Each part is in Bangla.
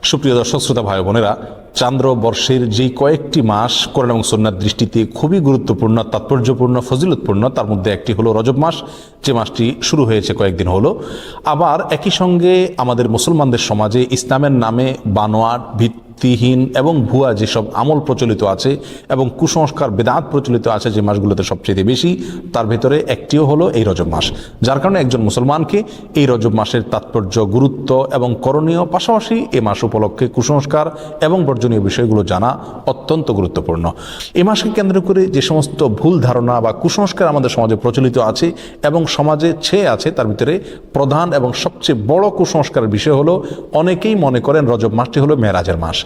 সুপ্রিয় দর্শক শ্রোতা ভাই বোনেরা, চান্দ্র বর্ষের যে কয়েকটি মাস কোরআন এবং সুন্নাহর দৃষ্টিতে খুবই গুরুত্বপূর্ণ, তাৎপর্যপূর্ণ, ফজিলতপূর্ণ, তার মধ্যে একটি হলো রজব মাস, যে মাসটি শুরু হয়েছে কয়েকদিন হলো। আবার একই সঙ্গে আমাদের মুসলমানদের সমাজে ইসলামের নামে বানোয়াট, ভিত্তিহীন এবং ভুয়া যেসব আমল প্রচলিত আছে এবং কুসংস্কার, বেদাত প্রচলিত আছে যে মাসগুলোতে সবচেয়ে বেশি, তার ভিতরে একটিও হলো এই রজব মাস। যার কারণে একজন মুসলমানকে এই রজব মাসের তাৎপর্য, গুরুত্ব এবং করণীয়, পাশাপাশি এ মাস উপলক্ষে কুসংস্কার এবং বর্জনীয় বিষয়গুলো জানা অত্যন্ত গুরুত্বপূর্ণ। এ মাসকে কেন্দ্র করে যে সমস্ত ভুল ধারণা বা কুসংস্কার আমাদের সমাজে প্রচলিত আছে এবং সমাজে ছেয়ে আছে, তার ভিতরে প্রধান এবং সবচেয়ে বড় কুসংস্কারের বিষয় হলো, অনেকেই মনে করেন রজব মাসটি হলো মেরাজের মাস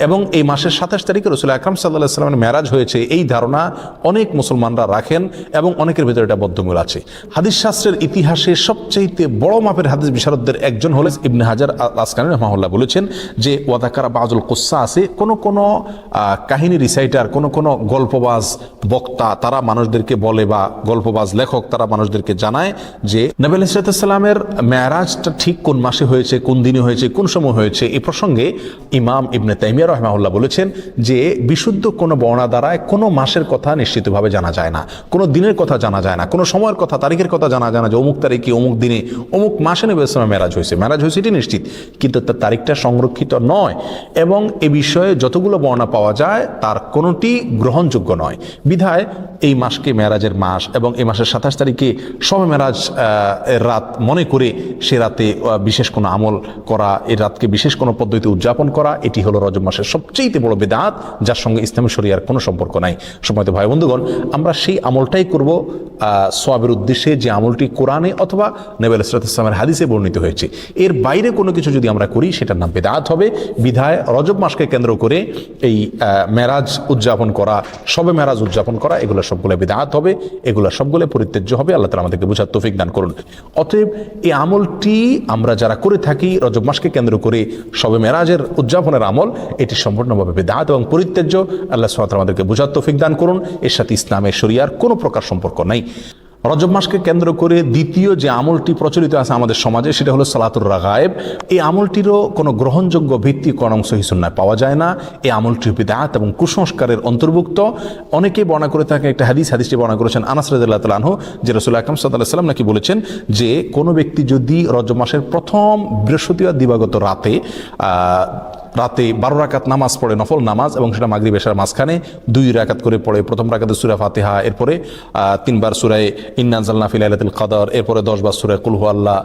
এবং এই মাসের 27 তারিখে রাসূল আকরাম সাল্লাল্লাহু আলাইহি ওয়াসাল্লামের মেরাজ হয়েছে, এই ধারণা অনেক মুসলমানরা রাখেন এবং অনেকের ভিতরে এটা বদ্ধমূল আছে। হাদিস শাস্ত্রের ইতিহাসে সবচেয়ে বড় মাপের হাদিস বিশারদদের একজন হলেন ইবনে হাজার আল আসকালানী রাহিমাহুল্লাহ, বলেছেন যে ওয়াদাকারা বাযুল কুসা আছে, কোন কাহিনী রিসাইটার, কোন গল্পবাজ বক্তা, তারা মানুষদেরকে বলে, বা গল্পবাজ লেখক তারা মানুষদেরকে জানায় যে নবী আলাইহিস সালামের মেরাজটা ঠিক কোন মাসে হয়েছে, কোন দিনে হয়েছে, কোন সময় হয়েছে। এই প্রসঙ্গে ইমাম ইবনে তাইমিয়া রাহিমাহুল্লাহ বলেছেন যে বিশুদ্ধ কোনো বর্ণনা দ্বারায় কোনো মাসের কথা নিশ্চিতভাবে জানা যায় না, কোনো দিনের কথা জানা যায় না, কোনো সময়ের কথা, তারিখের কথা জানা যায় না যে অমুক তারিখে, অমুক দিনে, অমুক মাসে নবী আলাইহিস সালামের মেরাজ হয়েছে এটি নিশ্চিত, কিন্তু তার তারিখটা সংরক্ষিত নয় এবং এ বিষয়ে যতগুলো বর্ণনা পাওয়া যায় তার কোনোটি গ্রহণযোগ্য নয়। বিধায় এই মাসকে মেরাজের মাস এবং এই মাসের 27 তারিখে শবে মেরাজ এর রাত মনে করে সে রাতে বিশেষ কোনো আমল করা, এই রাতকে বিশেষ কোনো পদ্ধতিতে উদযাপন করা, এটি হলো রজব মাসের সবচেয়ে বড় বিদআত, যার সঙ্গে ইসলামী শরিয়ার কোনো সম্পর্ক নাই। সম্মানিত ভাই বন্ধুগণ, আমরা সেই আমলটাই করব সওয়াবের উদ্দেশ্যে, যে আমলটি কোরআনে অথবা নবী আলাইহিস সালামের হাদিসে বর্ণিত হয়েছে। এর বাইরে কোনো কিছু যদি আমরা করি সেটার নাম বিদআত হবে। বিধায় রজব মাসকে কেন্দ্র করে এই মেরাজ উদযাপন করা, শবে মেরাজ উদযাপন করা, এগুলো সবগুলো বিদআত হবে, এগুলো সবগুলো পরিত্যাজ্য হবে। আল্লাহ তাআলা আমাদেরকে বুঝার তৌফিক দান করুন। অতএব এই আমলটি আমরা যারা করে থাকি রজব মাসকে কেন্দ্র করে শবে মেরাজের উদযাপনের আমল, এটি সম্পূর্ণভাবে বিদআত এবং পরিত্যাজ্য। আল্লাহ সুবহানাহু ওয়া তাআলা আমাদেরকে বুঝার তৌফিক দান করুন। এর সাথে ইসলামের শরিয়ার কোনো প্রকার সম্পর্ক নাই। রজব মাসকে কেন্দ্র করে দ্বিতীয় যে আমলটি প্রচলিত আছে আমাদের সমাজে, সেটা হলো সালাতুর রাগায়েব। এই আমলটিরও কোনো গ্রহণযোগ্য ভিত্তি কোরআন সহিহ সুন্নাহয় পাওয়া যায় না। এই আমলটি বিদআত এবং কুসংস্কারের অন্তর্ভুক্ত। অনেকেই বর্ণনা করে থাকে একটা হাদিসটি বর্ণনা করেছেন আনাস রাদিয়াল্লাহু তাআলা আনহু, যে রাসূল আকরাম সাল্লাল্লাহু আলাইহি ওয়াসাল্লাম নাকি বলেছেন যে কোনো ব্যক্তি যদি রজব মাসের প্রথম বৃহস্পতিবার দিবাগত রাতে 12 রাকাত নামাজ পড়ে, নফল নামাজ, এবং সেটা মাগরিব এশার মাঝখানে 2 রাকাত করে পড়ে, প্রথম রাকাতে সূরা ফাতিহা, এরপরে 3 বার সূরা ইন্না আনজালনা ফি লাইলাতুল কদর, এরপরে 10 বার সূরা কুল হুয়াল্লাহ,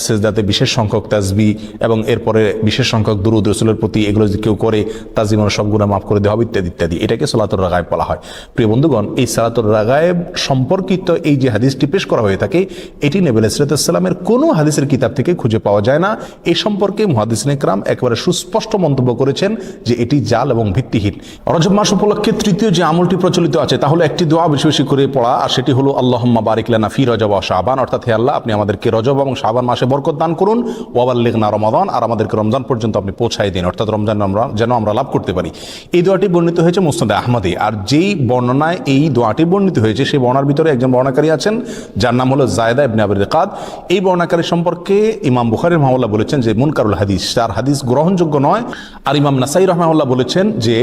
সিজদাতে বিশেষ সংখ্যক তাসবিহ এবং এরপরে বিশেষ সংখ্যক দুরূদ রাসূলের প্রতি, এগুলো যদি কেউ করে তার জীবনের সব গুনাহ মাফ করে দেওয়া হবে ইত্যাদি ইত্যাদি। এটাকে সালাতুর রাগায়েব বলা হয়। প্রিয় বন্ধুগণ, এই সালাতুর রাগায়েব সম্পর্কিত এই যে হাদিসটি পেশ করা হয়ে থাকে, এটি নবী আলাইহিস সালামের কোনো হাদিসের কিতাব থেকে খুঁজে পাওয়া যায় না। এই সম্পর্কে মুহাদ্দিসিনে কেরাম একেবারে সুস্পষ্ট মন্তব্য করেছেন যে এটি জাল এবং ভিত্তিহীন। রজব মাস উপলক্ষে তৃতীয় যে আমলটি প্রচলিত আছে তা হলো একটি দোয়া বেশি বেশি করে পড়া, আর সেটি হলো আল্লাহুম্মা বারিক লানা ফি রজব ওয়া শাবান, অর্থাৎ হে আল্লাহ, আপনি আমাদেরকে রজব এবং শাবান মাসে বরকত দান করুন, ওয়া বাল্লিগনা রমাদান, আর আমাদেরকে রমজান পর্যন্ত আপনি পৌঁছায় দিন, অর্থাৎ রমজান যেন আমরা লাভ করতে পারি। এই দোয়াটি বর্ণিত হয়েছে মুসনাদে আহমদে। আর যেই বর্ণনায় এই দোয়াটি বর্ণিত হয়েছে সেই বর্ণনার ভিতরে একজন বর্ণনাকারী আছেন যার নাম হলো জায়দা ইবনে আবি রিকাদ। এই বর্ণনাকারী সম্পর্কে ইমাম বুখারী রাহিমাহুল্লাহ বলেছেন যে মুনকারুল হাদিস, তার হাদিস গ্রহণযোগ্য নয়। আর ইমাম নাসাই রাহিমাহুল্লাহ বলেছেন যে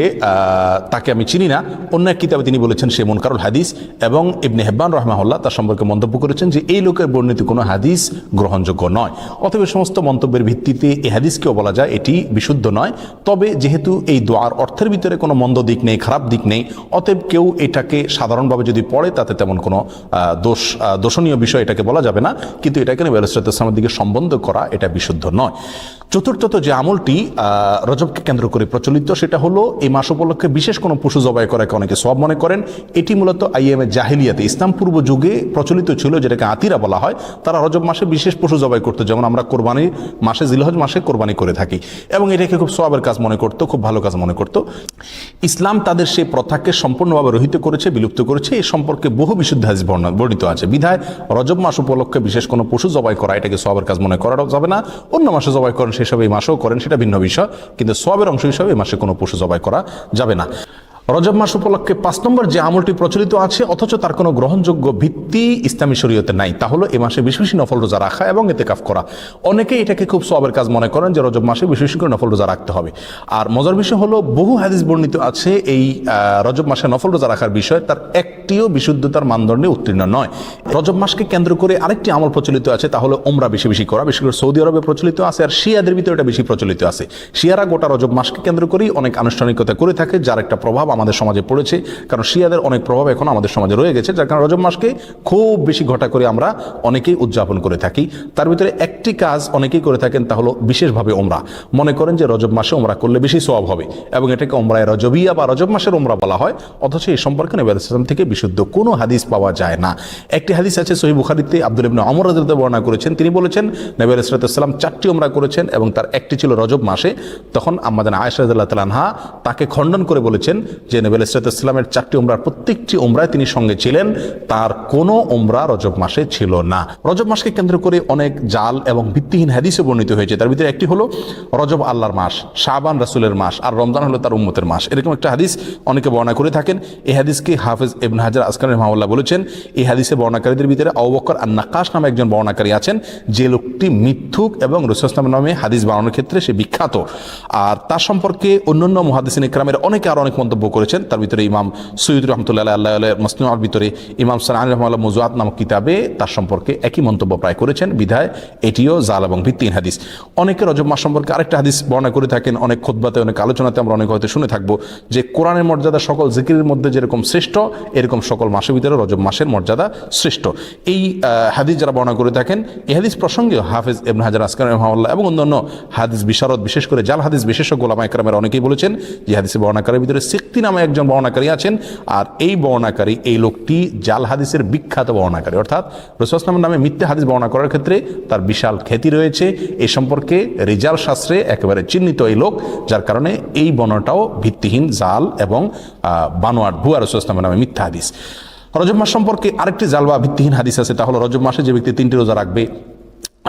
তাকে আমি চিনি না। অন্য এক কিতাবে তিনি বলেছেন সে মুনকারুল হাদিস, এবং ইবনে হিব্বান রাহিমাহুল্লাহ তার সম্পর্কে মন্তব্য করেছেন যে এই লোকের বর্ণিত কোনো হাদিস গ্রহণযোগ্য নয়। অতএব সমস্ত মন্তব্যের ভিত্তিতে এই হাদিসকেও বলা যায় এটি বিশুদ্ধ নয়। তবে যেহেতু এই দোয়ার অর্থের ভিতরে কোনো মন্দ দিক নেই, খারাপ দিক নেই, অতএব কেউ এটাকে সাধারণভাবে যদি পড়ে তাতে তেমন কোনো দোষণীয় বিষয় এটাকে বলা যাবে না, কিন্তু এটাকে নবী আলাইহিস সালামের দিকে সম্বন্ধ করা এটা বিশুদ্ধ নয়। চতুর্থত যে আমলটি রজবকে কেন্দ্র করে প্রচলিত, সেটা হলো এই মাস উপলক্ষে বিশেষ কোনো পশু জবাই করাকে অনেকে সওয়াব মনে করেন। এটি মূলত আইয়ামে জাহিলিয়াতে, ইসলাম পূর্ব যুগে প্রচলিত ছিল, যেটাকে আতিরা বলা হয়। তারা রজব মাসে বিশেষ পশু জবাই করতো, যেমন আমরা কোরবানির মাসে জিলহজ মাসে কোরবানি করে থাকি, এবং এটাকে খুব সওয়াবের কাজ মনে করতো, খুব ভালো কাজ মনে করতো। ইসলাম তাদের সেই প্রথাকে সম্পূর্ণভাবে রহিত করেছে, বিলুপ্ত করেছে। এই সম্পর্কে বহু বিশুদ্ধ হাদিস বর্ণিত আছে। বিধায় রজব মাস উপলক্ষে বিশেষ কোনো পশু জবাই করা এটাকে সওয়াবের কাজ মনে করা যাবে না। অন্য মাসে জবাই করেন সেসব এই মাসেও করেন, সেটা ভিন্ন বিষয়, কিন্তু সওয়াবের অংশ হিসাবে এই মাসে কোনো পশু জবাই করা যাবে না। রজব মাস উপলক্ষে 5 নম্বর যে আমলটি প্রচলিত আছে অথচ তার কোনো গ্রহণযোগ্য ভিত্তি ইসলামী শরীয়তে নাই, তা হলো এ মাসে বেশি বেশি নফল রোজা রাখা এবং ইতিকাফ করা। অনেকেই এটাকে খুব সওয়াবের কাজ মনে করেন যে রজব মাসে বেশি বেশি করে নফল রোজা রাখতে হবে। আর মজার বিষয় হলো বহু হাদিস বর্ণিত আছে এই রজব মাসে নফল রোজা রাখার বিষয়, তার একটিও বিশুদ্ধতার মানদণ্ডে উত্তীর্ণ নয়। রজব মাসকে কেন্দ্র করে আরেকটি আমল প্রচলিত আছে, তা হলো উমরা বেশি বেশি করা। বিশেষ করে সৌদি আরবে প্রচলিত আছে, আর শিয়াদের ভিতরে এটা বেশি প্রচলিত আছে। শিয়ারা গোটা রজব মাসকে কেন্দ্র করেই অনেক আনুষ্ঠানিকতা করে থাকে, যার একটা প্রভাব আমাদের সমাজে পড়েছে, কারণ শিয়াদের অনেক প্রভাব এখন আমাদের সমাজে রয়ে গেছে, যার কারণে রজব মাসকে খুব বেশি ঘটা করে আমরা অনেকেই উদযাপন করে থাকি। তার ভিতরে একটি কাজ অনেকেই করে থাকেন, তা হলো বিশেষভাবে ওমরা। মনে করেন যে রজব মাসে ওমরা করলে বেশি সওয়াব হবে এবং এটাকে ওমরায়ে রজবিয়া বা রজব মাসের ওমরা বলা হয়, অথচ এই সম্পর্কে নবী আলাইহিস সালাম থেকে বিশুদ্ধ কোনো হাদিস পাওয়া যায় না। একটি হাদিস আছে সহিহ বুখারীতে, আব্দুল্লাহ ইবনে ওমর রাদিয়াল্লাহু বর্ণনা করেছেন, তিনি বলেছেন নবী আলাইহিস সালাম 4টি ওমরা করেছেন এবং তার একটি ছিল রজব মাসে। তখন আম্মা জান আয়েশা রাদিয়াল্লাহু তাআলা আনহা তাকে খণ্ডন করে বলেছেন যে নবী আলাইহিস সালামের 4টি ওমরার প্রত্যেকটি ওমরায় তিনি সঙ্গে ছিলেন, তার কোনো ওমরা রজব মাসে ছিল না। রজব মাসকে কেন্দ্র করে অনেক জাল এবং ভিত্তিহীন হাদিসে বর্ণিত হয়েছে। তার ভিতরে একটি হলো রজব আল্লাহর মাস, শাবান রাসূলের মাস, আর রমজান হলো তার উম্মতের মাস। এরকম একটা হাদিস অনেকে বর্ণনা করে থাকেন। এই হাদিসকে হাফেজ ইবনে হাজার আসকালানি রাহিমাহুল্লাহ বলেছেন, এই হাদিসে বর্ণনাকারীদের ভিতরে আবু বকর আন-নাকাশ নামে একজন বর্ণনাকারী আছেন, যে লোকটি মিথ্যুক এবং রাসূল সাল্লাল্লাহু আলাইহি ওয়াসাল্লাম নামে হাদিস বানানোর ক্ষেত্রে সে বিখ্যাত। আর তার সম্পর্কে অন্যান্য মুহাদ্দিসিন ইকরামের অনেকে আরো অনেক মন্তব্য করেছেন। তার ভিতরে ইমাম সুয়ুতী রাহমাতুল্লাহি আলাইহি মাসনুআর ভিতরে ইমাম সানানী রাহিমাহুল্লাহ মুযুআত নামক কিতাবে তার সম্পর্কে একই মন্তব্য প্রায় করেছেন, বিধায় এটিও জাল এবং ভিত্তিহীন হাদিস। অনেকে রজব মাস সম্পর্কে আরেকটা হাদিস বর্ণনা করে থাকেন, অনেক খুতবাতে অনেক আলোচনাতে আমরা অনেক হয়তো শুনে থাকবো, যে কোরআনের মর্যাদা সকল জিকিরের মধ্যে যেরকম শ্রেষ্ঠ, এরকম সকল মাসের ভিতরে রজব মাসের মর্যাদা শ্রেষ্ঠ। এই হাদিস যারা বর্ণনা করে থাকেন, এই হাদিস প্রসঙ্গে হাফেজ ইবনে হাজার আসকালানি রাহিমাহুল্লাহ এবং অন্যান্য হাদিস বিশারদ, বিশেষ করে জাল হাদিস বিশেষজ্ঞ উলামা ইকরামের অনেকেই বলেছেন যে হাদিসের বর্ণনাকারীর ভিতরে সিক্তি নামে একজন বর্ণনাকারী আছেন, আর এই বর্ণনাকারী, এই লোকটি জাল হাদিসের বিখ্যাত বর্ণনাকারী, অর্থাৎ রাসূল সাল্লাল্লাহু আলাইহি ওয়াসাল্লামের নামে মিথ্যা হাদিস বর্ণনা করার ক্ষেত্রে তার বিশাল খ্যাতি রয়েছে। এই সম্পর্কে রিজাল শাস্ত্রে একেবারে চিহ্নিত এই লোক, যার কারণে এই বর্ণনাটাও ভিত্তিহীন, জাল এবং বানোয়াট, ভুয়া রাসূল সাল্লাল্লাহু আলাইহি ওয়াসাল্লামের নামে মিথ্যা হাদিস। রজব মাস সম্পর্কে আরেকটি জাল বা ভিত্তিহীন হাদিস আছে, তা হলো রজব মাসে যে ব্যক্তি 3টি রোজা রাখবে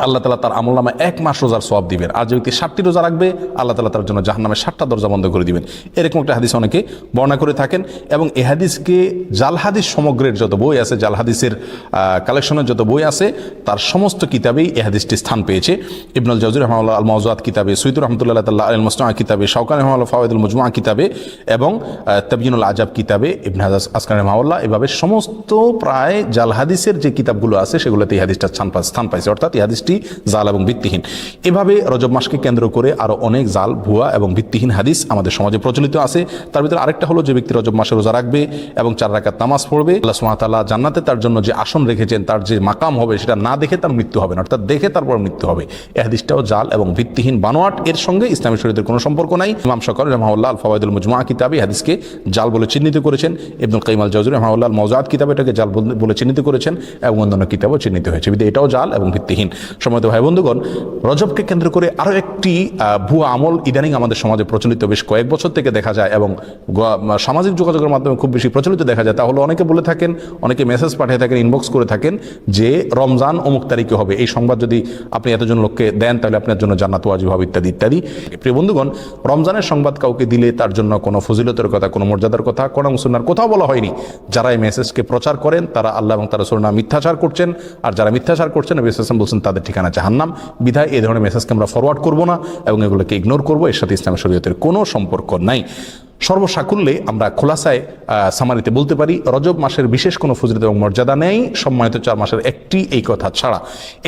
আল্লাহ তাআলা তার আমলনামায় 1 মাস রোজার সওয়াব দিবেন, আর যে ব্যক্তি 60টি রোজা রাখবে আল্লাহ তাআলা তার জন্য জাহান্নামের 60টা দরজা বন্ধ করে দিবেন। এরকম একটা হাদিস অনেকে বর্ণনা করে থাকেন এবং এই হাদিসকে জাল হাদিস সমগ্রের যত বই আছে, জাল হাদিসের কালেকশনের যত বই আছে, তার সমস্ত কিতাবেই এই হাদিসটি স্থান পেয়েছে। ইবনুল জাওজি রাহিমাহুল্লাহ আল মাওজুআত কিতাবে, সুয়ুতী রাহমাতুল্লাহি তাআলা আল মুসনাআ কিতাবে, শাওকানি রাহিমাহুল্লাহ ফাওয়াইদুল মুজমুআ কিতাবে এবং তাবয়িনুল আজাব কিতাবে, ইবনে হাজার আসকালানি রাহিমাহুল্লাহ, এভাবে সমস্ত প্রায় জাল হাদিসের যে কিতাবগুলো আছে সেগুলোতে এই হাদিসটা স্থান পাইছে, অর্থাৎ এই হাদিসটি জাল এবং ভিত্তিহীন। এভাবে রজব মাসকে কেন্দ্র করে আরো অনেক জাল, ভুয়া এবং ভিত্তিহীন হাদিস আমাদের সমাজে প্রচলিত আছে। তার ভিতরে আরেকটা হলো, যে ব্যক্তি রজব মাসে রোজা রাখবে এবং 4 রাকাত নামাজ পড়বে, আল্লাহ সুবহানাহু ওয়া তাআলা জান্নাতে তার জন্য যে আসন রেখেছেন, তার যে মাকাম হবে, সেটা না দেখে তার মৃত্যু হবে না, অর্থাৎ দেখে তারপর মৃত্যু হবে। এই হাদিসটাও জাল এবং ভিত্তিহীন, বানোয়াট, এর সঙ্গে ইসলামী শরীয়তের কোনো সম্পর্ক নাই। ইমাম শাওকানি রাহিমাহুল্লাহ আল ফাওয়াইদুল মুজমুআ কিতাবে হাদিসকে জাল বলে চিহ্নিত করেছেন। ইবনুল কাইয়িম আল জাওজি রাহিমাহুল্লাহ আল মাওজুআত কিতাবে এটাকে জাল বলে চিহ্নিত করেছেন এবং অন্যান্য কিতাবও চিহ্নিত হয়েছে, বিধায় এটাও জাল এবং ভিত্তিহীন। সম্মানিত ভাই বন্ধুগণ, রজবকে কেন্দ্র করে আরো একটি ভুয়া আমল ইদানিং আমাদের সমাজে প্রচলিত বেশ কয়েক বছর থেকে দেখা যায় এবং সামাজিক যোগাযোগের মাধ্যমে খুব বেশি প্রচলিত দেখা যায়। তা হলো, অনেকে বলে থাকেন, অনেকে মেসেজ পাঠিয়ে থাকেন, ইনবক্স করে থাকেন যে রমজান অমুক তারিখে হবে, এই সংবাদ যদি আপনি এতজন লোককে দেন তাহলে আপনার জন্য জান্নাত ওয়াজিব হবে, ইত্যাদি ইত্যাদি। প্রিয় বন্ধুগণ, রমজানের সংবাদ কাউকে দিলে তার জন্য কোনো ফজিলতের কথা, কোনো মর্যাদার কথা, কোনো সুন্নাহর কোথাও বলা হয়নি। যারা এই মেসেজকে প্রচার করেন তারা আল্লাহ এবং তার রাসূলের নামে মিথ্যাচার করছেন, আর যারা মিথ্যাচার করছেন নবী সাল্লাল্লাহু আলাইহি ওয়াসাল্লাম বলছেন তাদের ঠিকানা জাহান্নাম। বিধায় এই ধরনের মেসেজকে আমরা ফরওয়ার্ড করব না এবং এগুলোকে ইগনোর করব, এর সাথে ইসলামী শরীয়তের কোনো সম্পর্ক নাই। সর্বসাকুল্যে আমরা খোলাসায় সামারিতে বলতে পারি, রজব মাসের বিশেষ কোনো ফজিলত এবং মর্যাদা নেই সম্মানিত 4 মাসের একটি, এই কথা ছাড়া।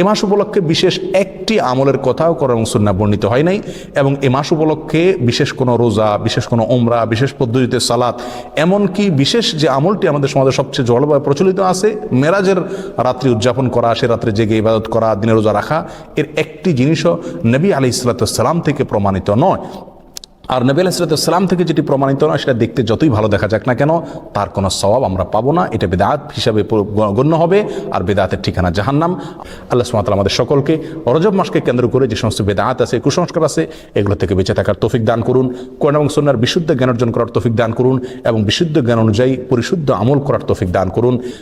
এ মাস উপলক্ষে বিশেষ একটি আমলের কথাও কোরআন এবং সুন্নাহ বর্ণিত হয় নাই এবং এ মাস উপলক্ষে বিশেষ কোনো রোজা, বিশেষ কোনো ওমরা, বিশেষ পদ্ধতিতে সালাত, এমনকি বিশেষ যে আমলটি আমাদের সমাজে সবচেয়ে জলবায়ু প্রচলিত আছে, মেরাজের রাত্রি উদযাপন করা, সে রাত্রে জেগে ইবাদত করা, দিনে রোজা রাখা, এর একটি জিনিসও নবী আলাইহিস সালাম থেকে প্রমাণিত নয়। আর নবী আলাইহিস সালাম থেকে যেটি প্রমাণিত নয়, সেটা দেখতে যতই ভালো দেখা যাক না কেন, তার কোনো সওয়াব আমরা পাবো না, এটা বেদাত হিসাবে গণ্য হবে, আর বেদাতের ঠিকানা জাহান্নাম। আল্লাহ সুবহানাহু ওয়া তাআলা আমাদের সকলকে রজব মাসকে কেন্দ্র করে যে সমস্ত বেদাত আছে, কুসংস্কার আছে, এগুলো থেকে বেঁচে থাকার তৌফিক দান করুন, কোরআন এবং সুন্নাহর বিশুদ্ধ জ্ঞান অর্জন করার তৌফিক দান করুন এবং বিশুদ্ধ জ্ঞান অনুযায়ী পরিশুদ্ধ আমল করার তৌফিক দান করুন।